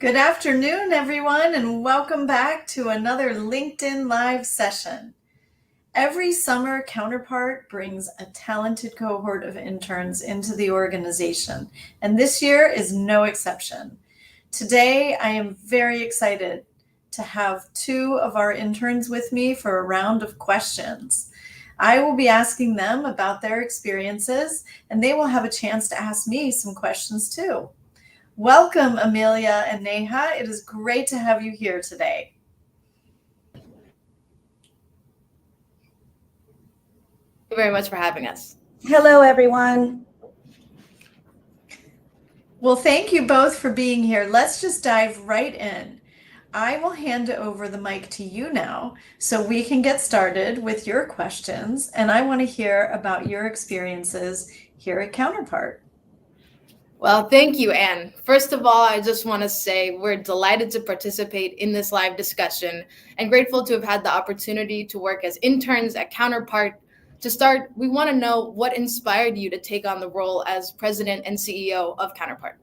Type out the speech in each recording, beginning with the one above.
Good afternoon, everyone, and welcome back to another LinkedIn Live session. Every summer, Counterpart brings a talented cohort of interns into the organization, and this year is no exception. Today, I am very excited to have two of our interns with me for a round of questions. I will be asking them about their experiences, and they will have a chance to ask me some questions too. Welcome, Amelia and Neha. It is great to have you here today. Thank you very much for having us. Hello, everyone. Well, thank you both for being here. Let's just dive right in. I will hand over the mic to you now so we can get started with your questions, and I want to hear about your experiences here at Counterpart. Well, thank you, Anne. First of all, I just want to say we're delighted to participate in this live discussion and grateful to have had the opportunity to work as interns at Counterpart. To start, we want to know what inspired you to take on the role as president and CEO of Counterpart.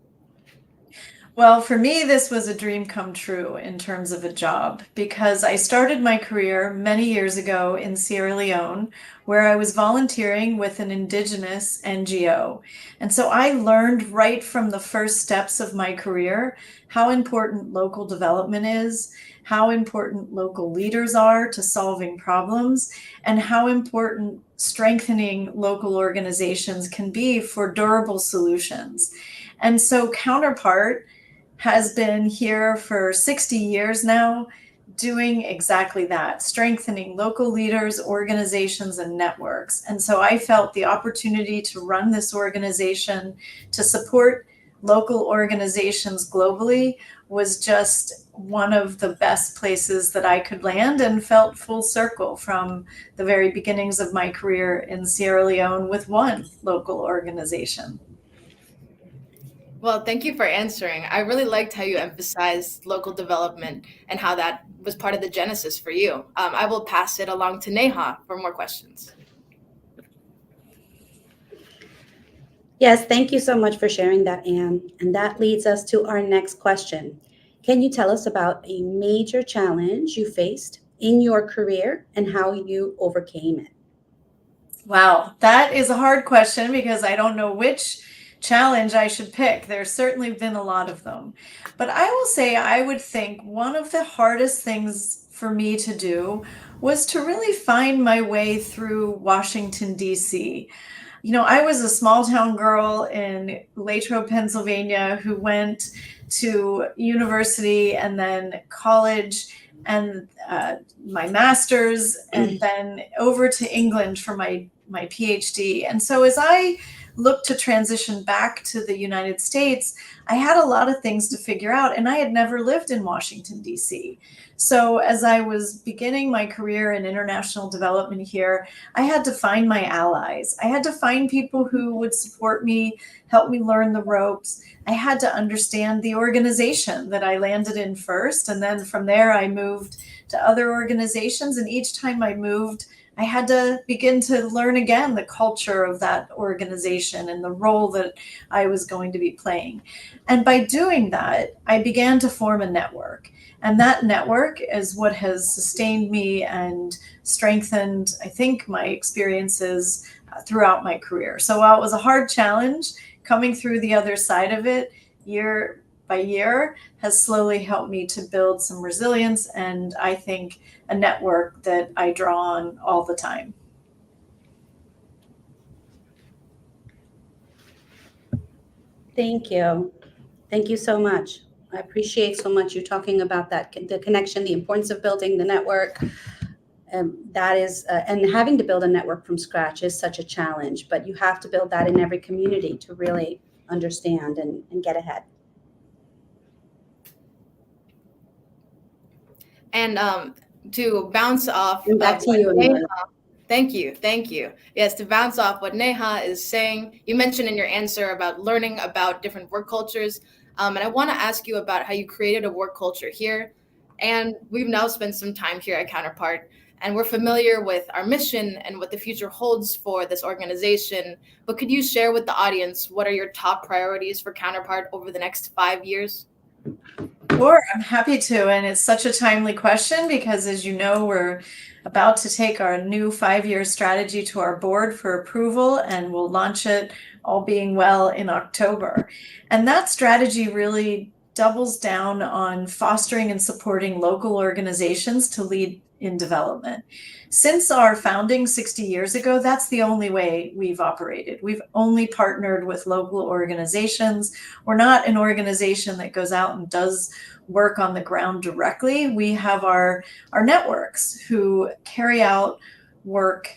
Well, for me, this was a dream come true in terms of a job because I started my career many years ago in Sierra Leone, where I was volunteering with an indigenous NGO. And so I learned right from the first steps of my career how important local development is, how important local leaders are to solving problems, and how important strengthening local organizations can be for durable solutions. And so Counterpart has been here for 60 years now, doing exactly that, strengthening local leaders, organizations, and networks. And so I felt the opportunity to run this organization, to support local organizations globally, was just one of the best places that I could land, and felt full circle from the very beginnings of my career in Sierra Leone with one local organization. Well, thank you for answering. I really liked how you emphasized local development and how that was part of the genesis for you. I will pass it along to Neha for more questions. Yes, thank you so much for sharing that, Anne. And that leads us to our next question. Can you tell us about a major challenge you faced in your career and how you overcame it? Wow, that is a hard question because I don't know which challenge I should pick. There's certainly been a lot of them. But I will say I would think one of the hardest things for me to do was to really find my way through Washington, D.C. You know, I was a small town girl in Latrobe, Pennsylvania, who went to university and then college and my master's, and then over to England for my PhD. And so as I looked to transition back to the United States, I had a lot of things to figure out, and I had never lived in Washington, D.C. So as I was beginning my career in international development here, I had to find my allies. I had to find people who would support me, help me learn the ropes. I had to understand the organization that I landed in first. And then from there, I moved to other organizations. And each time I moved, I had to begin to learn again the culture of that organization and the role that I was going to be playing. And by doing that, I began to form a network. And that network is what has sustained me and strengthened, I think, my experiences throughout my career. So while it was a hard challenge, coming through the other side of it year by year has slowly helped me to build some resilience, and I think a network that I draw on all the time. Thank you. Thank you so much. I appreciate so much you talking about that, the connection, the importance of building the network. That is, and having to build a network from scratch is such a challenge, but you have to build that in every community to really understand and get ahead. And to bounce off And back of to what you, Neha, Amelia. thank you. Yes, to bounce off what Neha is saying, you mentioned in your answer about learning about different work cultures. And I want to ask you about how you created a work culture here. And we've now spent some time here at Counterpart, and we're familiar with our mission and what the future holds for this organization. But could you share with the audience what are your top priorities for Counterpart over the next 5 years? Sure, I'm happy to. And it's such a timely question because, as you know, we're about to take our new 5-year strategy to our board for approval, and we'll launch it, all being well, in October. And that strategy really doubles down on fostering and supporting local organizations to lead in development. Since our founding 60 years ago, that's the only way we've operated. We've only partnered with local organizations. We're not an organization that goes out and does work on the ground directly. We have our networks who carry out work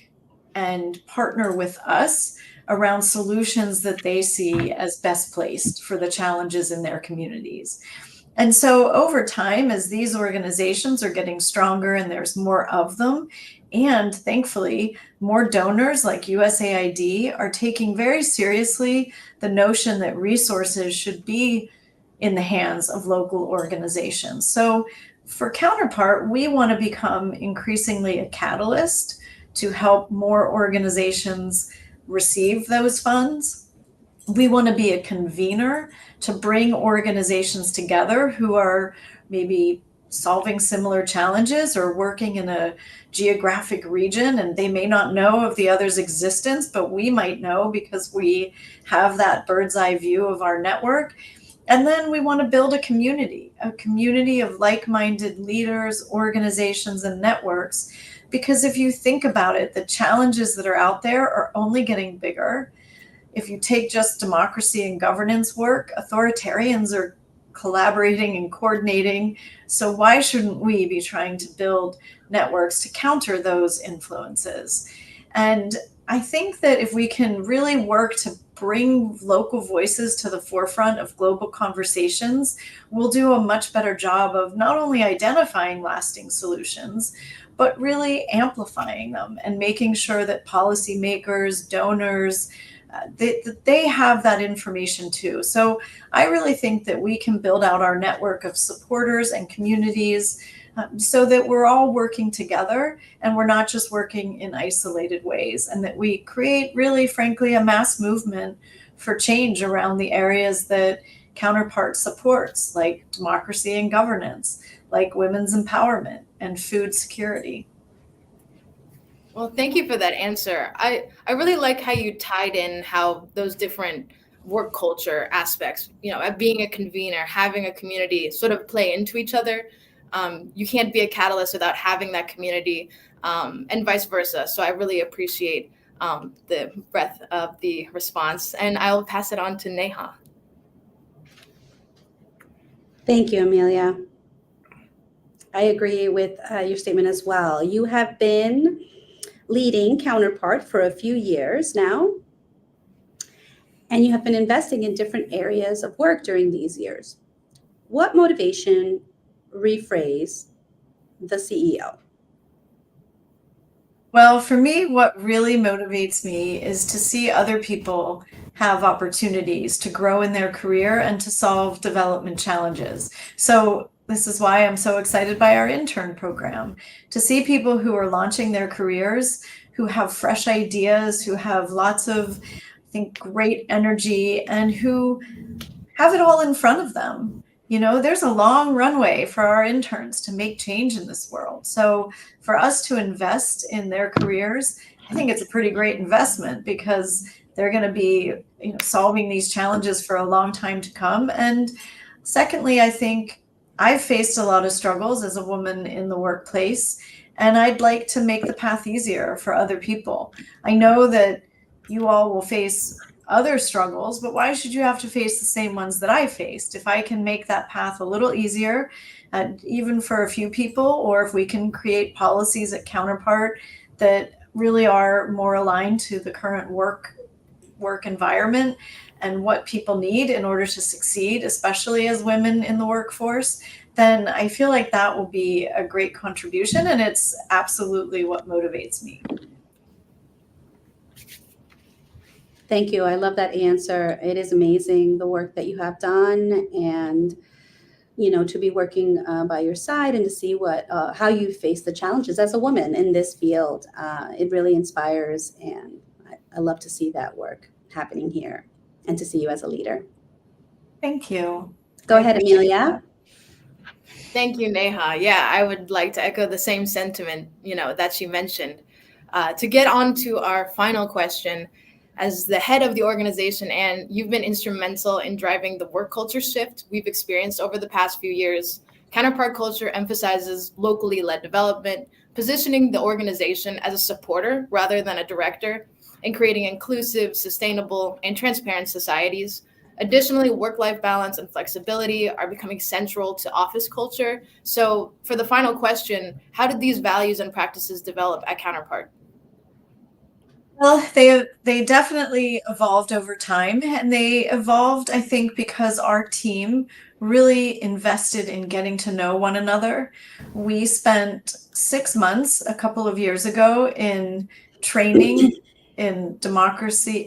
and partner with us around solutions that they see as best placed for the challenges in their communities. And so over time, as these organizations are getting stronger and there's more of them, and thankfully, more donors like USAID are taking very seriously the notion that resources should be in the hands of local organizations. So for Counterpart, we want to become increasingly a catalyst to help more organizations receive those funds. We want to be a convener to bring organizations together who are maybe solving similar challenges or working in a geographic region, and they may not know of the other's existence, but we might know because we have that bird's eye view of our network. And then we want to build a community of like-minded leaders, organizations, and networks. Because if you think about it, the challenges that are out there are only getting bigger. If you take just democracy and governance work, authoritarians are collaborating and coordinating. So why shouldn't we be trying to build networks to counter those influences? And I think that if we can really work to bring local voices to the forefront of global conversations, we'll do a much better job of not only identifying lasting solutions, but really amplifying them and making sure that policymakers, donors, they have that information too. So I really think that we can build out our network of supporters and communities so that we're all working together and we're not just working in isolated ways, and that we create really, frankly, a mass movement for change around the areas that Counterpart supports, like democracy and governance, like women's empowerment and food security. Well, thank you for that answer. I really like how you tied in how those different work culture aspects, at being a convener, having a community sort of play into each other. You can't be a catalyst without having that community, and vice versa. So I really appreciate the breadth of the response, and I'll pass it on to Neha. Thank you, Amelia. I agree with your statement as well. You have been leading Counterpart for a few years now, and you have been investing in different areas of work during these years. What motivation rephrase the CEO? Well, for me, what really motivates me is to see other people have opportunities to grow in their career and to solve development challenges. So this is why I'm so excited by our intern program, to see people who are launching their careers, who have fresh ideas, who have lots of, I think, great energy, and who have it all in front of them. There's a long runway for our interns to make change in this world. So for us to invest in their careers, I think it's a pretty great investment because they're going to be, solving these challenges for a long time to come. And secondly, I think I've faced a lot of struggles as a woman in the workplace, and I'd like to make the path easier for other people. I know that you all will face other struggles, but why should you have to face the same ones that I faced? If I can make that path a little easier, even for a few people, or if we can create policies at Counterpart that really are more aligned to the current work environment and what people need in order to succeed, especially as women in the workforce, then I feel like that will be a great contribution, and it's absolutely what motivates me. Thank you. I love that answer. It is amazing the work that you have done, and to be working by your side and to see how you face the challenges as a woman in this field. It really inspires, and I love to see that work happening here and to see you as a leader. Thank you. Go ahead, Amelia. Thank you, Neha. Yeah, I would like to echo the same sentiment, that she mentioned. To get on to our final question, as the head of the organization, and you've been instrumental in driving the work culture shift we've experienced over the past few years. Counterpart culture emphasizes locally led development, positioning the organization as a supporter rather than a director, and creating inclusive, sustainable, and transparent societies. Additionally, work life balance and flexibility are becoming central to office culture. So, for the final question, how did these values and practices develop at Counterpart? Well, they definitely evolved over time, and they evolved, I think, because our team really invested in getting to know one another. We spent 6 months a couple of years ago in training in diversity,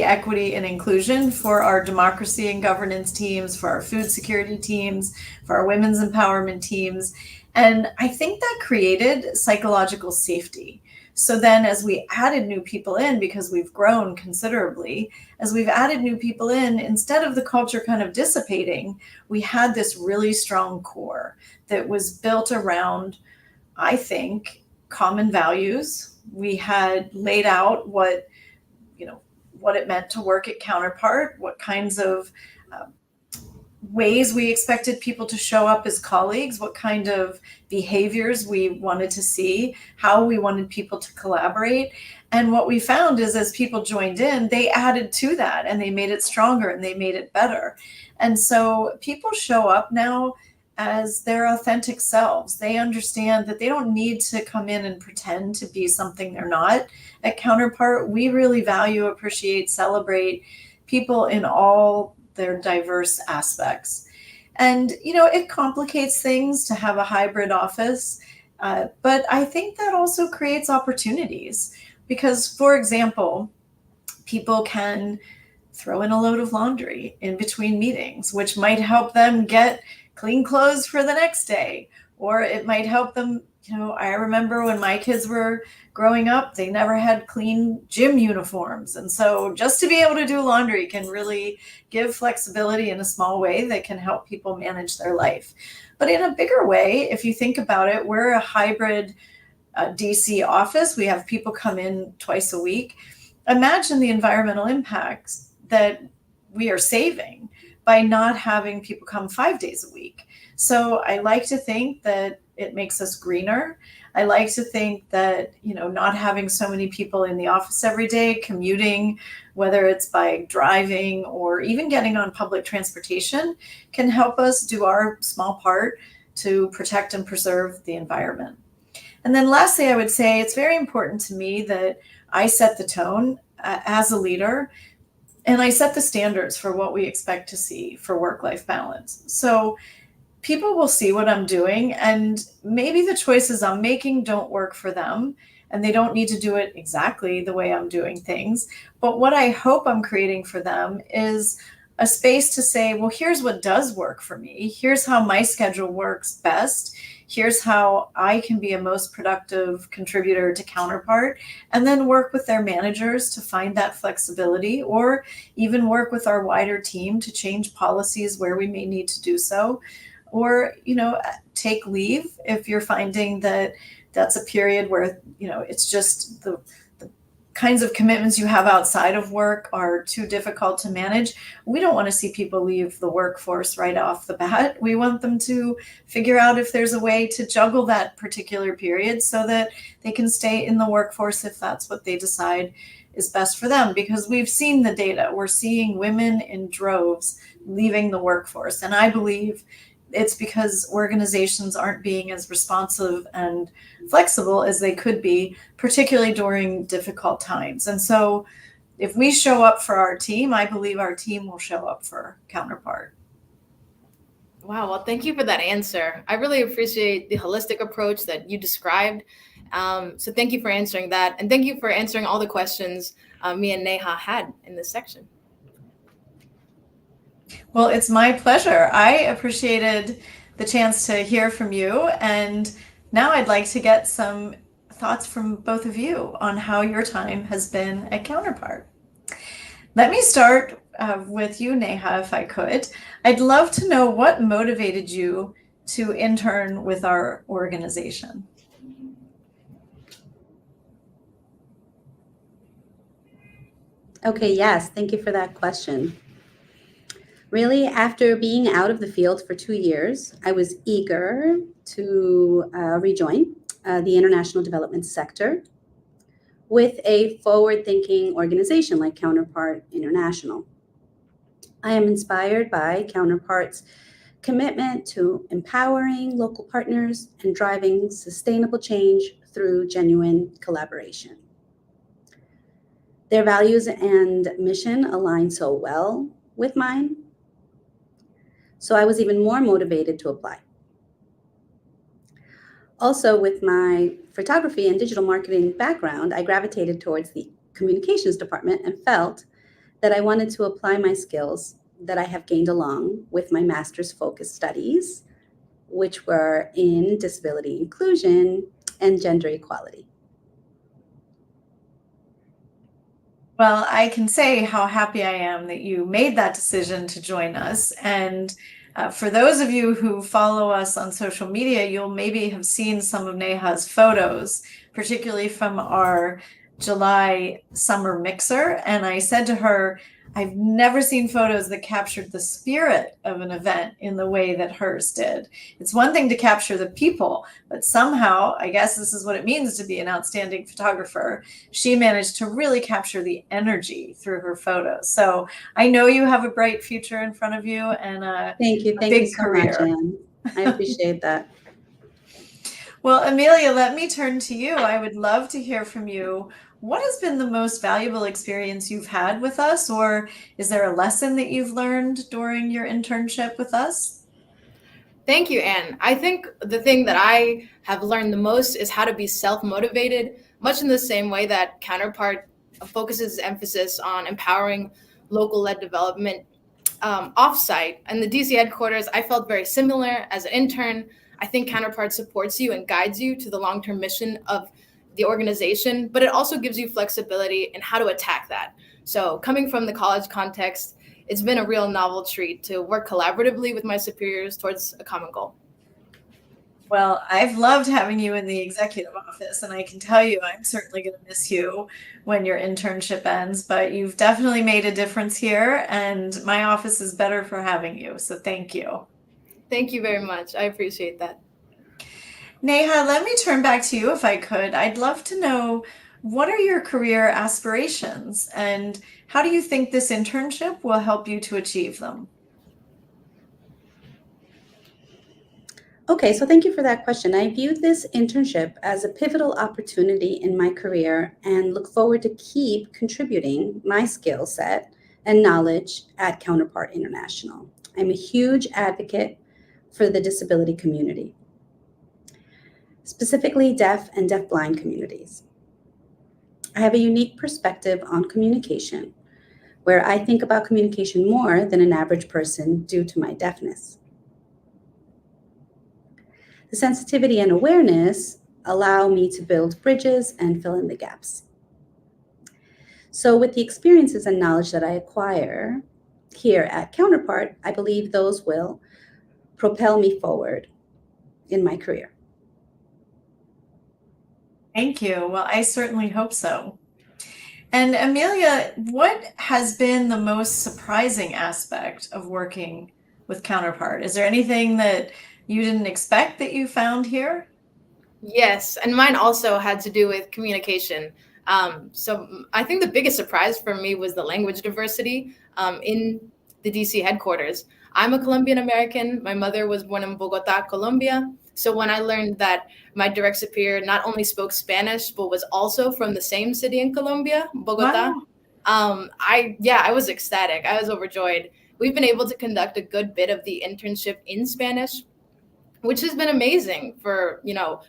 equity, and inclusion for our democracy and governance teams, for our food security teams, for our women's empowerment teams. And I think that created psychological safety. So then, as we added new people in, because we've grown considerably, as we've added new people in, instead of the culture kind of dissipating, we had this really strong core that was built around, I think, common values. We had laid out what it meant to work at Counterpart, what kinds of ways we expected people to show up as colleagues, what kind of behaviors we wanted to see, how we wanted people to collaborate. And what we found is as people joined in, they added to that and they made it stronger and they made it better. And so people show up now as their authentic selves. They understand that they don't need to come in and pretend to be something they're not. At Counterpart, we really value, appreciate, celebrate people in all their diverse aspects. And, it complicates things to have a hybrid office, but I think that also creates opportunities because, for example, people can throw in a load of laundry in between meetings, which might help them get clean clothes for the next day, or it might help them. I remember when my kids were growing up, they never had clean gym uniforms. And so just to be able to do laundry can really give flexibility in a small way that can help people manage their life. But in a bigger way, if you think about it, we're a hybrid DC office. We have people come in twice a week. Imagine the environmental impacts that we are saving by not having people come 5 days a week. So I like to think that it makes us greener. I like to think that, not having so many people in the office every day, commuting, whether it's by driving or even getting on public transportation, can help us do our small part to protect and preserve the environment. And then lastly, I would say it's very important to me that I set the tone as a leader, and I set the standards for what we expect to see for work-life balance. So people will see what I'm doing, and maybe the choices I'm making don't work for them, and they don't need to do it exactly the way I'm doing things. But what I hope I'm creating for them is a space to say, well, here's what does work for me. Here's how my schedule works best. Here's how I can be a most productive contributor to Counterpart, and then work with their managers to find that flexibility, or even work with our wider team to change policies where we may need to do so. Or, take leave if you're finding that that's a period where, it's just the kinds of commitments you have outside of work are too difficult to manage. We don't want to see people leave the workforce right off the bat. We want them to figure out if there's a way to juggle that particular period so that they can stay in the workforce if that's what they decide is best for them. Because we've seen the data. We're seeing women in droves leaving the workforce. And I believe it's because organizations aren't being as responsive and flexible as they could be, particularly during difficult times. And so if we show up for our team, I believe our team will show up for Counterpart. Wow, well, thank you for that answer. I really appreciate the holistic approach that you described. So thank you for answering that. And thank you for answering all the questions me and Neha had in this section. Well, it's my pleasure. I appreciated the chance to hear from you. And now I'd like to get some thoughts from both of you on how your time has been at Counterpart. Let me start with you, Neha, if I could. I'd love to know what motivated you to intern with our organization. Okay, yes, thank you for that question. Really, after being out of the field for 2 years, I was eager to rejoin the international development sector with a forward thinking organization like Counterpart International. I am inspired by Counterpart's commitment to empowering local partners and driving sustainable change through genuine collaboration. Their values and mission align so well with mine, so I was even more motivated to apply. Also, with my photography and digital marketing background, I gravitated towards the communications department and felt that I wanted to apply my skills that I have gained along with my master's focused studies, which were in disability inclusion and gender equality. Well, I can say how happy I am that you made that decision to join us. And for those of you who follow us on social media, you'll maybe have seen some of Neha's photos, particularly from our July summer mixer. And I said to her, I've never seen photos that captured the spirit of an event in the way that hers did. It's one thing to capture the people, but somehow, I guess this is what it means to be an outstanding photographer. She managed to really capture the energy through her photos. So I know you have a bright future in front of you and Thank you big so much, career. Anne. I appreciate that. Well, Amelia, let me turn to you. I would love to hear from you. What has been the most valuable experience you've had with us, or is there a lesson that you've learned during your internship with us? Thank you, Anne. I think the thing that I have learned the most is how to be self-motivated, much in the same way that Counterpart focuses emphasis on empowering local-led development offsite. In the DC headquarters, I felt very similar as an intern. I think Counterpart supports you and guides you to the long-term mission of the organization, but it also gives you flexibility in how to attack that. So coming from the college context, it's been a real novel treat to work collaboratively with my superiors towards a common goal. Well, I've loved having you in the executive office, and I can tell you I'm certainly going to miss you when your internship ends, but you've definitely made a difference here, and my office is better for having you. So thank you. Thank you very much. I appreciate that. Neha, let me turn back to you if I could. I'd love to know, what are your career aspirations and how do you think this internship will help you to achieve them? Okay, so thank you for that question. I view this internship as a pivotal opportunity in my career and look forward to keep contributing my skill set and knowledge at Counterpart International. I'm a huge advocate for the disability community, specifically deaf and deafblind communities. I have a unique perspective on communication, where I think about communication more than an average person due to my deafness. The sensitivity and awareness allow me to build bridges and fill in the gaps. So with the experiences and knowledge that I acquire here at Counterpart, I believe those will propel me forward in my career. Thank you. Well, I certainly hope so. And Amelia, what has been the most surprising aspect of working with Counterpart? Is there anything that you didn't expect that you found here? Yes, and mine also had to do with communication. So I think the biggest surprise for me was the language diversity in the DC headquarters. I'm a Colombian American. My mother was born in Bogota, Colombia. So when I learned that my direct superior not only spoke Spanish, but was also from the same city in Colombia, Bogota, Wow. I was ecstatic. I was overjoyed. We've been able to conduct a good bit of the internship in Spanish, which has been amazing for,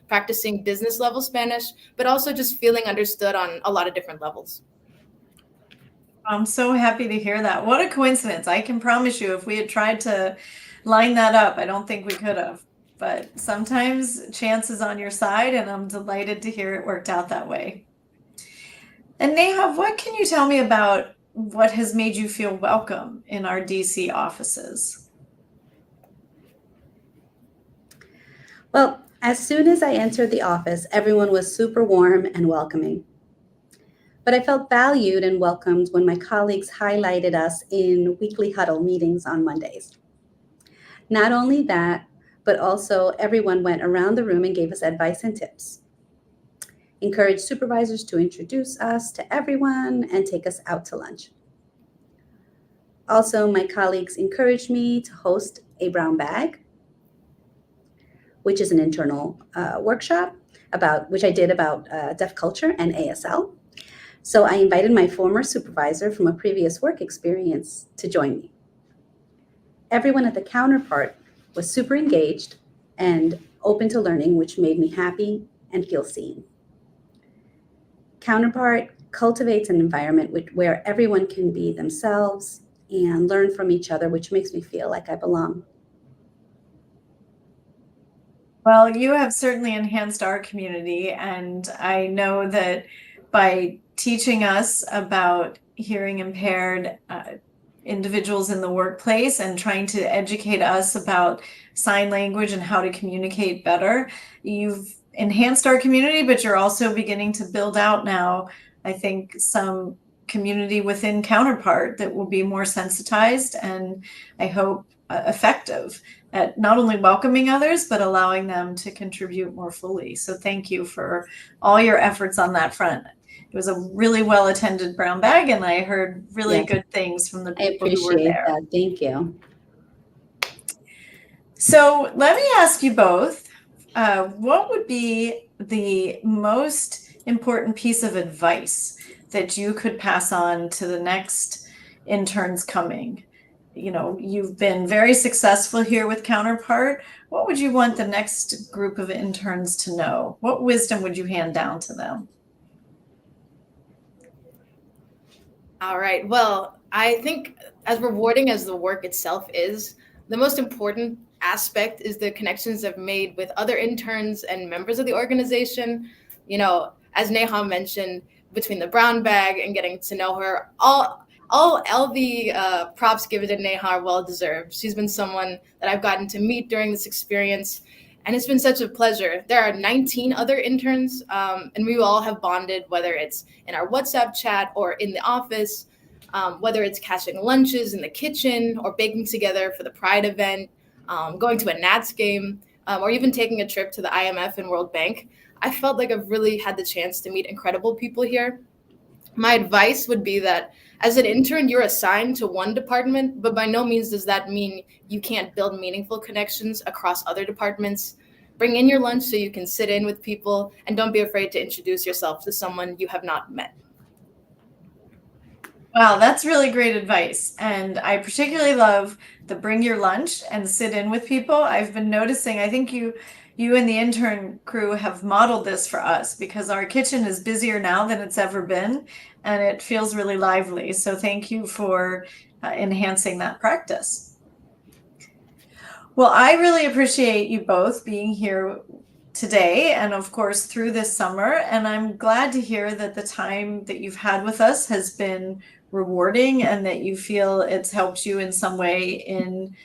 practicing business level Spanish, but also just feeling understood on a lot of different levels. I'm so happy to hear that. What a coincidence. I can promise you, if we had tried to line that up, I don't think we could have. But sometimes chance is on your side, and I'm delighted to hear it worked out that way. And Neha, what can you tell me about what has made you feel welcome in our DC offices? Well, as soon as I entered the office, everyone was super warm and welcoming. But I felt valued and welcomed when my colleagues highlighted us in weekly huddle meetings on Mondays. Not only that, but also everyone went around the room and gave us advice and tips, encouraged supervisors to introduce us to everyone and take us out to lunch. Also, my colleagues encouraged me to host a brown bag, which is an internal workshop which I did about deaf culture and ASL. So I invited my former supervisor from a previous work experience to join me. Everyone at the counterpart was super engaged and open to learning, which made me happy and feel seen. Counterpart cultivates an environment where everyone can be themselves and learn from each other, which makes me feel like I belong. Well, you have certainly enhanced our community, and I know that by teaching us about hearing impaired individuals in the workplace and trying to educate us about sign language and how to communicate better, you've enhanced our community, but you're also beginning to build out now, I think, some community within Counterpart that will be more sensitized and I hope effective at not only welcoming others, but allowing them to contribute more fully. So thank you for all your efforts on that front. It was a really well-attended brown bag, and I heard really good things from the people who were appreciate there. that. Thank you. So let me ask you both, what would be the most important piece of advice that you could pass on to the next interns coming? You know, you've been very successful here with Counterpart. What would you want the next group of interns to know? What wisdom would you hand down to them? All right. Well, I think as rewarding as the work itself is, the most important aspect is the connections I've made with other interns and members of the organization. You know, as Neha mentioned, between the brown bag and getting to know her, all the props given to Neha are well deserved. She's been someone that I've gotten to meet during this experience, and it's been such a pleasure. There are 19 other interns, and we all have bonded, whether it's in our WhatsApp chat or in the office, whether it's catching lunches in the kitchen or baking together for the Pride event, going to a Nats game, or even taking a trip to the IMF and World Bank. I felt like I've really had the chance to meet incredible people here. My advice would be that as an intern, you're assigned to one department, but by no means does that mean you can't build meaningful connections across other departments. Bring in your lunch so you can sit in with people, and don't be afraid to introduce yourself to someone you have not met. Wow, that's really great advice. And I particularly love the bring your lunch and sit in with people. I've been noticing, I think you and the intern crew have modeled this for us because our kitchen is busier now than it's ever been, and it feels really lively. So thank you for enhancing that practice. Well, I really appreciate you both being here today and of course through this summer. And I'm glad to hear that the time that you've had with us has been rewarding and that you feel it's helped you in some way in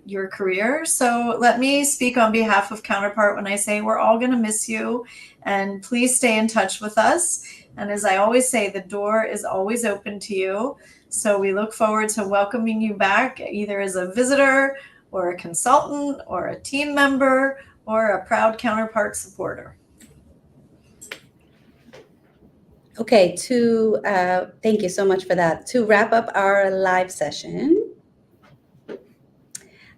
your career. So let me speak on behalf of Counterpart when I say we're all going to miss you, and please stay in touch with us. And as I always say, the door is always open to you. So we look forward to welcoming you back either as a visitor or a consultant or a team member or a proud Counterpart supporter. Okay, thank you so much for that. To wrap up our live session,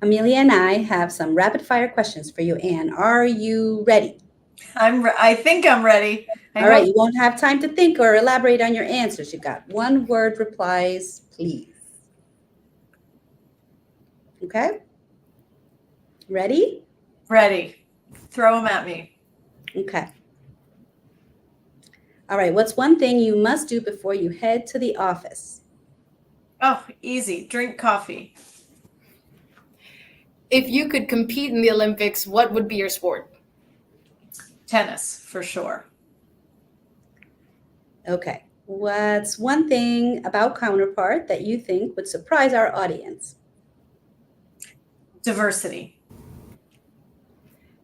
Amelia and I have some rapid fire questions for you, Anne. Are you ready? I think I'm ready. All right, you won't have time to think or elaborate on your answers. You got one word replies, please. Okay? Ready? Ready. Throw them at me. Okay. All right, what's one thing you must do before you head to the office? Oh, easy. Drink coffee. If you could compete in the Olympics, what would be your sport? Tennis, for sure. Okay. What's one thing about Counterpart that you think would surprise our audience? Diversity.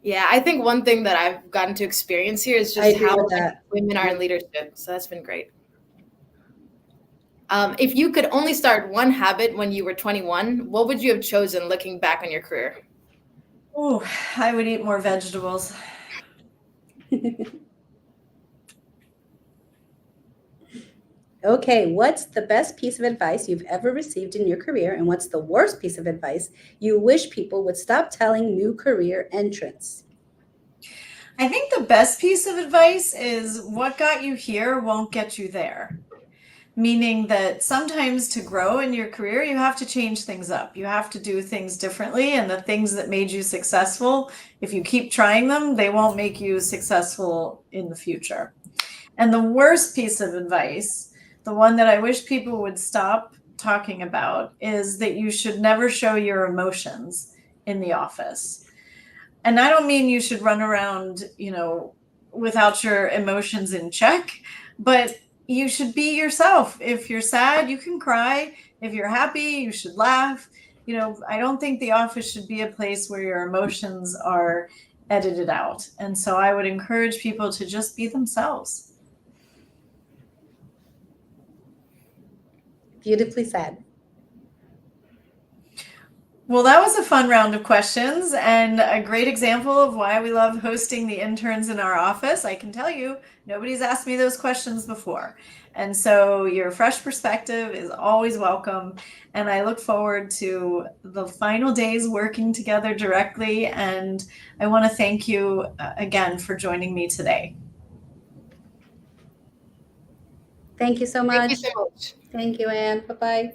Yeah, I think one thing that I've gotten to experience here is I just agree how with that. women are in leadership. So that's been great. If you could only start one habit when you were 21, what would you have chosen looking back on your career? Oh, I would eat more vegetables. Okay, what's the best piece of advice you've ever received in your career, and what's the worst piece of advice you wish people would stop telling new career entrants? I think the best piece of advice is what got you here won't get you there. Meaning that sometimes to grow in your career, you have to change things up. You have to do things differently. And the things that made you successful, if you keep trying them, they won't make you successful in the future. And the worst piece of advice, the one that I wish people would stop talking about, is that you should never show your emotions in the office. And I don't mean you should run around, without your emotions in check, but you should be yourself. If you're sad, you can cry. If you're happy, you should laugh. I don't think the office should be a place where your emotions are edited out. And so I would encourage people to just be themselves. Beautifully said. Well, that was a fun round of questions and a great example of why we love hosting the interns in our office. I can tell you, nobody's asked me those questions before. And so your fresh perspective is always welcome. And I look forward to the final days working together directly. And I want to thank you again for joining me today. Thank you so Thank you much. so much. Thank you, Anne. Bye-bye.